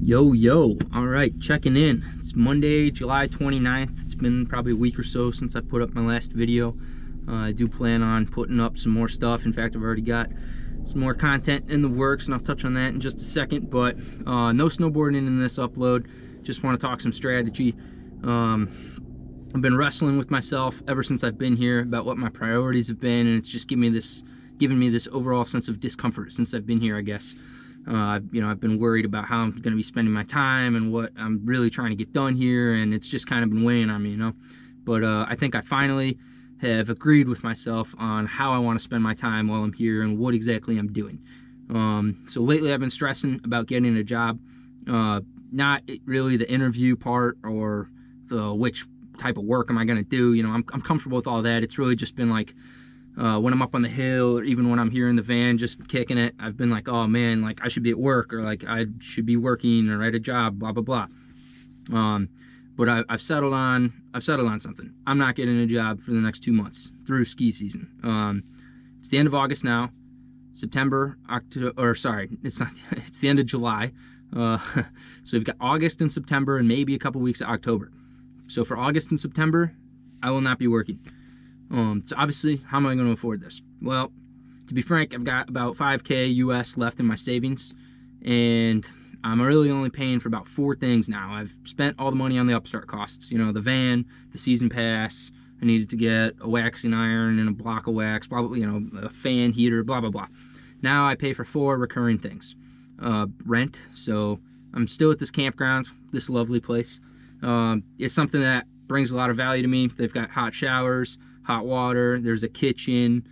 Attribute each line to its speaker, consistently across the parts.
Speaker 1: Yo, all right, checking in. It's Monday, July 29th. It's been probably a week or so since I put up my last video. I do plan on putting up some more stuff. In fact, I've already got some more content in the works, and I'll touch on that in just a second. But no snowboarding in this upload. Just want to talk some strategy. I've been wrestling with myself ever since I've been here about what my priorities have been, and it's just giving me this overall sense of discomfort since I've been here, I guess. I've been worried about how I'm going to be spending my time and what I'm really trying to get done here, and it's just kind of been weighing on me, But I think I finally have agreed with myself on how I want to spend my time while I'm here and what exactly I'm doing. So lately I've been stressing about getting a job, not really the interview part or the which type of work am I going to do. I'm comfortable with all that. It's really just been like, when I'm up on the hill or even when I'm here in the van just kicking it, I've been like, oh man, like I should be at work, or like I should be working or at a job, blah blah blah. But I've settled on something. I'm not getting a job for the next 2 months through ski season. It's the end of August now. September, October, or sorry, it's not. It's the end of July. So we've got August and September and maybe a couple weeks of October. So for August and September, I will not be working. So obviously, how am I going to afford this? Well, to be frank, I've got about 5K US left in my savings, and I'm really only paying for about 4 things now. I've spent all the money on the upstart costs, the van, the season pass. I needed to get a waxing iron and a block of wax, probably, a fan, heater, blah, blah, blah. Now I pay for 4 recurring things. Rent, so I'm still at this campground, this lovely place. It's something that brings a lot of value to me. They've got hot showers, hot water, there's a kitchen,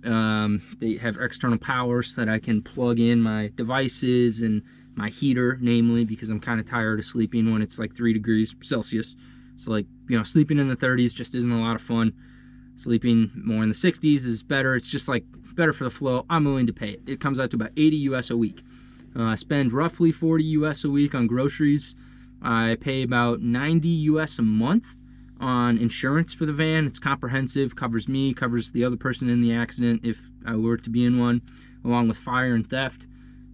Speaker 1: they have external power so that I can plug in my devices and my heater, namely, because I'm kind of tired of sleeping when it's like 3 degrees Celsius. So like, sleeping in the 30s just isn't a lot of fun. Sleeping more in the 60s is better. It's just like better for the flow. I'm willing to pay it. It comes out to about 80 US a week. I spend roughly 40 US a week on groceries. I pay about 90 US a month on insurance for the van. It's comprehensive, covers me, covers the other person in the accident if I were to be in one, along with fire and theft.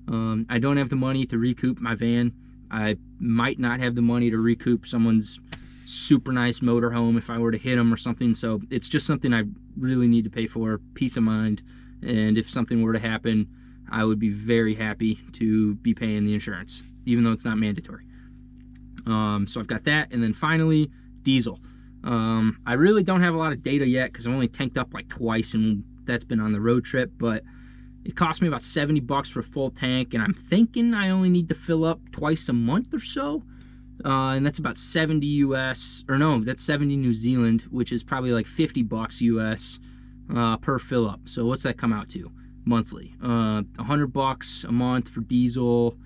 Speaker 1: I don't have the money to recoup my van. I might not have the money to recoup someone's super nice motorhome if I were to hit them or something. So it's just something I really need to pay for, peace of mind. And if something were to happen, I would be very happy to be paying the insurance, even though it's not mandatory. So I've got that. And then finally, diesel. I really don't have a lot of data yet because I've only tanked up like twice, and that's been on the road trip, but it cost me about 70 bucks for a full tank, and I'm thinking I only need to fill up twice a month or so. And that's about 70 US, or no, that's 70 New Zealand, which is probably like 50 bucks US per fill up. So what's that come out to monthly? 100 bucks a month for diesel,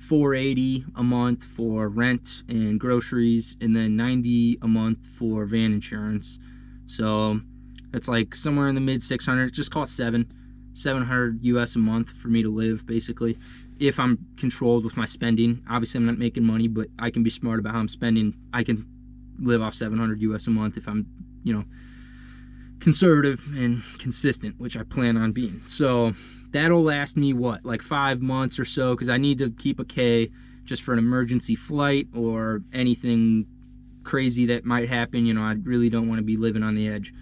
Speaker 1: 480 a month for rent and groceries, and then 90 a month for van insurance. So that's like somewhere in the mid 600s, just call it 700 US a month for me to live, basically, if I'm controlled with my spending. Obviously I'm not making money, but I can be smart about how I'm spending. I can live off 700 US a month if I'm conservative and consistent, which I plan on being. So that'll last me, what, like 5 months or so, because I need to keep a K just for an emergency flight or anything crazy that might happen. I really don't want to be living on the edge.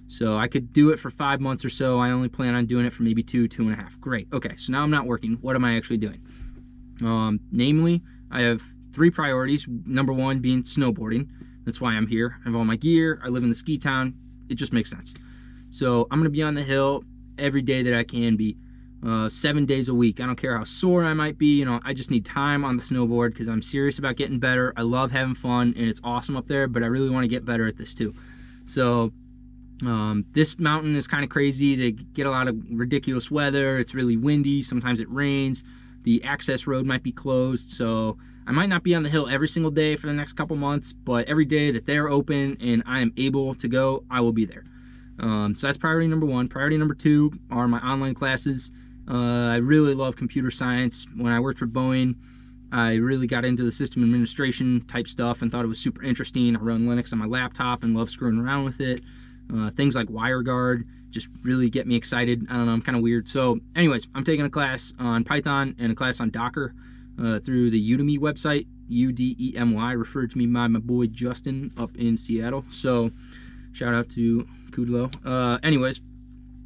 Speaker 1: So I could do it for 5 months or so. I only plan on doing it for maybe 2.5. Great. Okay, so now I'm not working. What am I actually doing? Namely, I have 3 priorities. Number 1 being snowboarding. That's why I'm here. I have all my gear. I live in the ski town. It just makes sense. So I'm going to be on the hill every day that I can be. 7 days a week. I don't care how sore I might be. I just need time on the snowboard because I'm serious about getting better. I love having fun, and it's awesome up there, but I really want to get better at this too. So this mountain is kind of crazy. They get a lot of ridiculous weather. It's really windy. Sometimes it rains. The access road might be closed, so I might not be on the hill every single day for the next couple months, but every day that they're open and I am able to go, I will be there. So that's priority number 1. Priority number 2 are my online classes. I really love computer science. When I worked for Boeing, I really got into the system administration type stuff and thought it was super interesting. I run Linux on my laptop and love screwing around with it. Things like WireGuard just really get me excited. I don't know, I'm kind of weird. So anyways, I'm taking a class on Python and a class on Docker through the Udemy website, Udemy, referred to me by my boy Justin up in Seattle. So shout out to Kudlow. Anyways,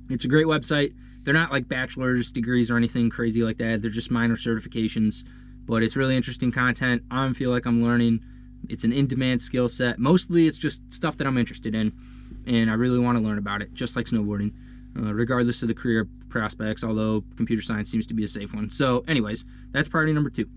Speaker 1: it's a great website. They're not like bachelor's degrees or anything crazy like that. They're just minor certifications, but it's really interesting content. I feel like I'm learning. It's an in-demand skill set. Mostly it's just stuff that I'm interested in, and I really want to learn about it, just like snowboarding, regardless of the career prospects, although computer science seems to be a safe one. So anyways, that's priority number 2.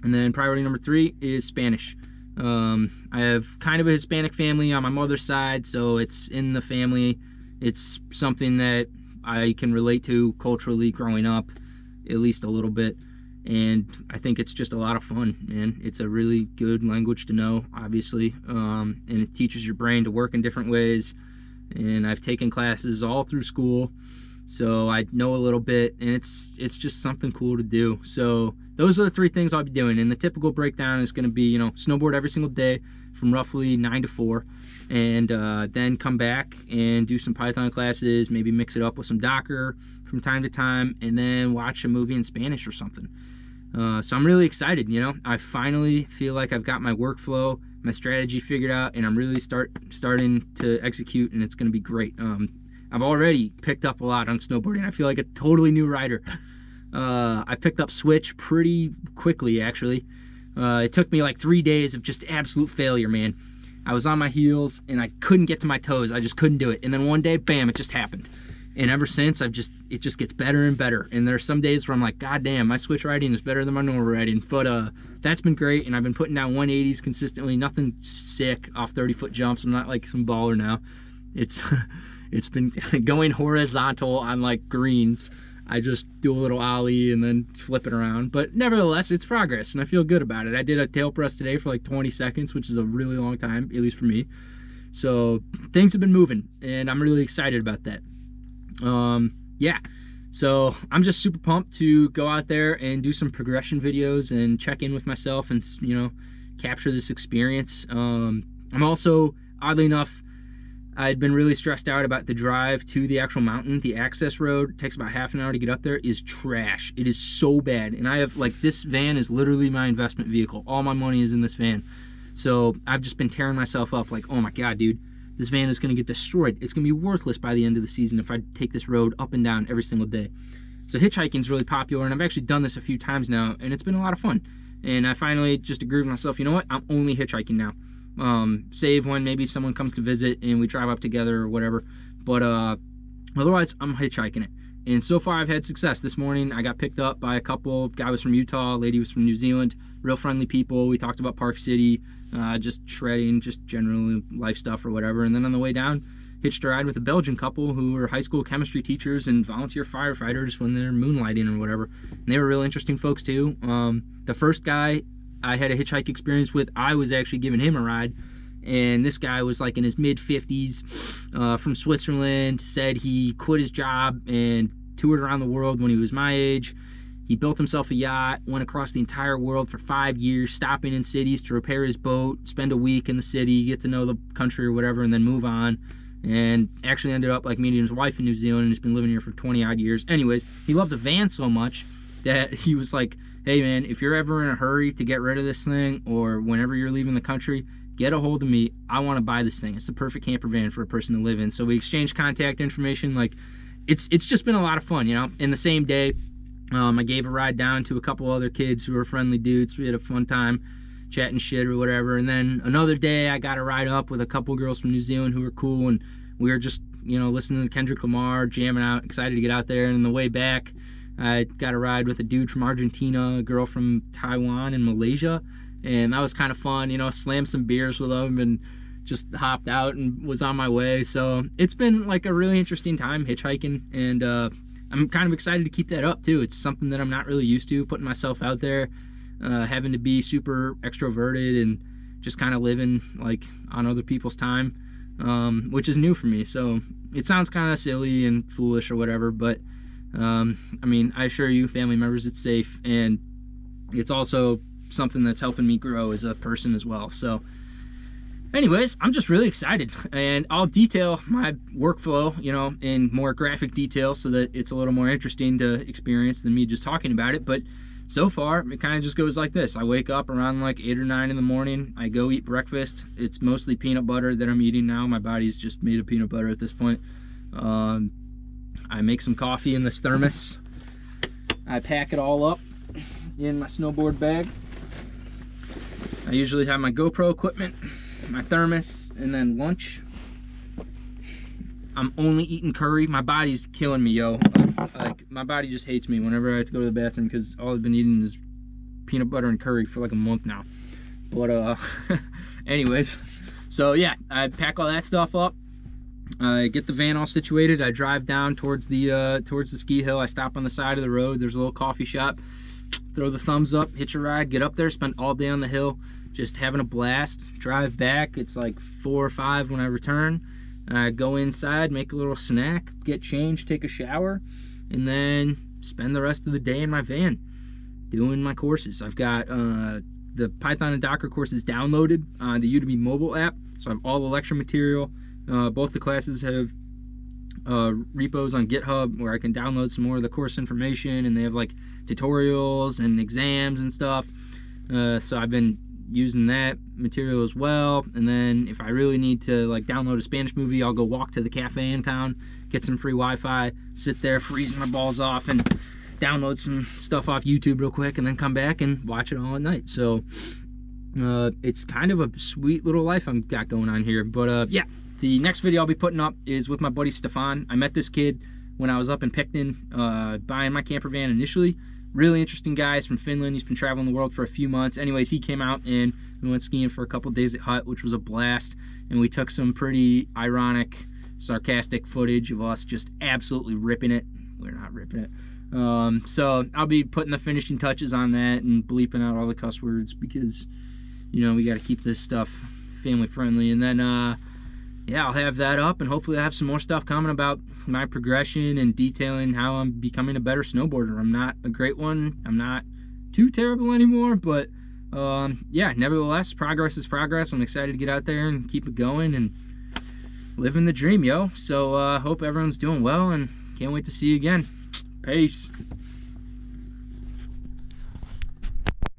Speaker 1: And then priority number 3 is Spanish. I have kind of a Hispanic family on my mother's side, so it's in the family. It's something that I can relate to culturally growing up, at least a little bit. And I think it's just a lot of fun, man. It's a really good language to know, obviously, and it teaches your brain to work in different ways. And I've taken classes all through school, so I know a little bit, and it's just something cool to do. So those are the 3 things I'll be doing. And the typical breakdown is going to be, you know, snowboard every single day from roughly 9 to 4, and then come back and do some Python classes, maybe mix it up with some Docker from time to time, and then watch a movie in Spanish or something. So I'm really excited, you know. I finally feel like I've got my workflow, my strategy figured out, and I'm really starting to execute, and it's going to be great. I've already picked up a lot on snowboarding. I feel like a totally new rider. I picked up switch pretty quickly, actually. It took me like 3 days of just absolute failure, man. I was on my heels and I couldn't get to my toes. I just couldn't do it. And then one day, bam, it just happened. And ever since, it just gets better and better. And there's some days where I'm like, God damn, my switch riding is better than my normal riding. But that's been great, and I've been putting down 180s consistently. Nothing sick off 30-foot jumps. I'm not like some baller now. It's been going horizontal on like greens. I just do a little ollie and then flip it around. But nevertheless, it's progress, and I feel good about it. I did a tail press today for like 20 seconds, which is a really long time, at least for me. So things have been moving, and I'm really excited about that. Yeah, so I'm just super pumped to go out there and do some progression videos and check in with myself and, you know, capture this experience. I'm also, oddly enough, I'd been really stressed out about the drive to the actual mountain. The access road takes about half an hour to get up there, is trash. It is so bad. And I have, like, this van is literally my investment vehicle. All my money is in this van. So I've just been tearing myself up like, oh my God, dude. This van is going to get destroyed. It's going to be worthless by the end of the season if I take this road up and down every single day. So hitchhiking is really popular, and I've actually done this a few times now, and it's been a lot of fun. And I finally just agreed with myself, you know what? I'm only hitchhiking now. Save when maybe someone comes to visit and we drive up together or whatever. But otherwise, I'm hitchhiking it. And so far, I've had success. This morning, I got picked up by a couple. Guy was from Utah, lady was from New Zealand. Real friendly people. We talked about Park City, just shredding, just generally life stuff or whatever. And then on the way down, hitched a ride with a Belgian couple who were high school chemistry teachers and volunteer firefighters when they're moonlighting or whatever. And they were real interesting folks too. The first guy I had a hitchhike experience with, I was actually giving him a ride. And this guy was like in his mid-50s, from Switzerland, said he quit his job and toured around the world when he was my age. He built himself a yacht, went across the entire world for 5 years, stopping in cities to repair his boat, spend a week in the city, get to know the country or whatever, and then move on. And actually ended up like meeting his wife in New Zealand, and he's been living here for 20 odd years. Anyways, he loved the van so much that he was like, hey man, if you're ever in a hurry to get rid of this thing, or whenever you're leaving the country, get a hold of me. I want to buy this thing. It's the perfect camper van for a person to live in. So we exchanged contact information. Like, it's just been a lot of fun, you know. In the same day, I gave a ride down to a couple other kids who were friendly dudes. We had a fun time chatting shit or whatever. And then another day, I got a ride up with a couple girls from New Zealand who were cool, and we were just, you know, listening to Kendrick Lamar, jamming out, excited to get out there. And on the way back, I got a ride with a dude from Argentina, a girl from Taiwan and Malaysia, and that was kind of fun, you know. Slammed some beers with them and just hopped out and was on my way. So it's been like a really interesting time hitchhiking, and I'm kind of excited to keep that up too. It's something that I'm not really used to, putting myself out there, having to be super extroverted and just kind of living like on other people's time, which is new for me. So it sounds kind of silly and foolish or whatever, but I mean, I assure you, family members, it's safe, and it's also something that's helping me grow as a person as well. So Anyways, I'm just really excited, and I'll detail my workflow, you know, in more graphic detail so that it's a little more interesting to experience than me just talking about it. But so far, it kind of just goes like this. I wake up around like 8 or 9 in the morning. I go eat breakfast. It's mostly peanut butter that I'm eating now. My body's just made of peanut butter at this point. I make some coffee in this thermos. I pack it all up in my snowboard bag. I usually have my GoPro equipment, my thermos, and then lunch. I'm only eating curry. My body's killing me, yo. Like, my body just hates me whenever I have to go to the bathroom because all I've been eating is peanut butter and curry for like a month now. But anyways, so yeah, I pack all that stuff up. I get the van all situated. I drive down towards the ski hill. I stop on the side of the road. There's a little coffee shop. Throw the thumbs up, hitch a ride, get up there, spend all day on the hill, just having a blast. Drive back. It's like 4 or 5 when I return. I go inside, make a little snack, get changed, take a shower, and then spend the rest of the day in my van doing my courses. I've got the Python and Docker courses downloaded on the Udemy mobile app, so I have all the lecture material. Both the classes have repos on GitHub where I can download some more of the course information, and they have like tutorials and exams and stuff. So I've been using that material as well. And then if I really need to like download a Spanish movie, I'll go walk to the cafe in town, get some free Wi-Fi, sit there freezing my balls off, and download some stuff off YouTube real quick, and then come back and watch it all at night. So it's kind of a sweet little life I've got going on here. But yeah, the next video I'll be putting up is with my buddy Stefan. I met this kid when I was up in Picton buying my camper van initially. Really interesting guy. He's from Finland. He's been traveling the world for a few months. Anyways, he came out and we went skiing for a couple days at Hut, which was a blast. And we took some pretty ironic, sarcastic footage of us just absolutely ripping it. We're not ripping it. So I'll be putting the finishing touches on that and bleeping out all the cuss words because, you know, we got to keep this stuff family friendly. And then, yeah, I'll have that up, and hopefully I'll have some more stuff coming about my progression and detailing how I'm becoming a better snowboarder. I'm not a great one. I'm not too terrible anymore, but yeah, nevertheless, progress is progress. I'm excited to get out there and keep it going and living the dream, yo. So hope everyone's doing well, and can't wait to see you again. Peace.